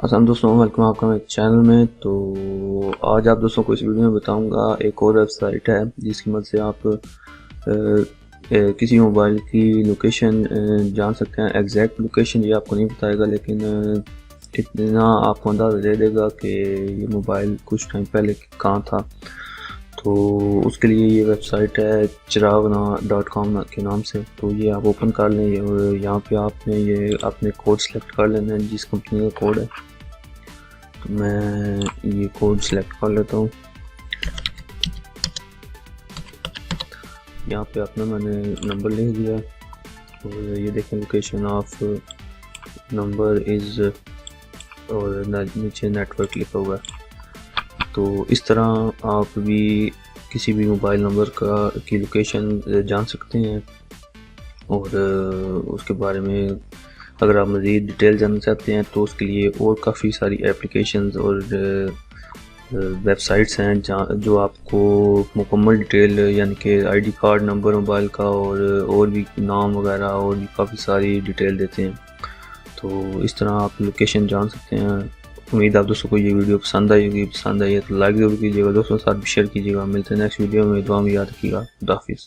असलम दोस्तों, वेलकम आपका मेरे चैनल में। तो आज आप दोस्तों को इस वीडियो में बताऊंगा एक और वेबसाइट है जिसकी मदद से आप किसी मोबाइल की लोकेशन जान सकते हैं। एग्जैक्ट लोकेशन ये आपको नहीं बताएगा, लेकिन इतना आपको अंदाज़ा दे देगा कि ये मोबाइल कुछ टाइम पहले कहाँ था। तो उसके लिए ये वेबसाइट है chiragna.com के नाम से। तो ये आप ओपन कर लें और यहाँ पे आपने ये अपने कोड सेलेक्ट कर लेना है, जिस कंपनी का कोड है। तो मैं ये कोड सेलेक्ट कर लेता हूँ। यहाँ पे अपना मैंने नंबर लिख दिया और ये देखें लोकेशन ऑफ नंबर इज़ और नीचे नेटवर्क लिखा हुआ है। तो इस तरह आप भी किसी भी मोबाइल नंबर की लोकेशन जान सकते हैं और उसके बारे में अगर आप मज़ीद डिटेल जानना चाहते हैं तो उसके लिए और काफ़ी सारी एप्लीकेशंस और वेबसाइट्स हैं जो आपको मुकम्मल डिटेल यानी कि आईडी कार्ड नंबर मोबाइल का और भी नाम वगैरह और भी काफ़ी सारी डिटेल देते हैं। तो इस तरह आप लोकेशन जान सकते हैं। उम्मीद आप दोस्तों को ये वीडियो पसंद आई होगी। पसंद आई है तो लाइक ज़रूर कीजिएगा, दोस्तों के साथ भी शेयर कीजिएगा। मिलते हैं नेक्स्ट वीडियो में। दुआ में याद रखिएगा। खुदा हाफिज़।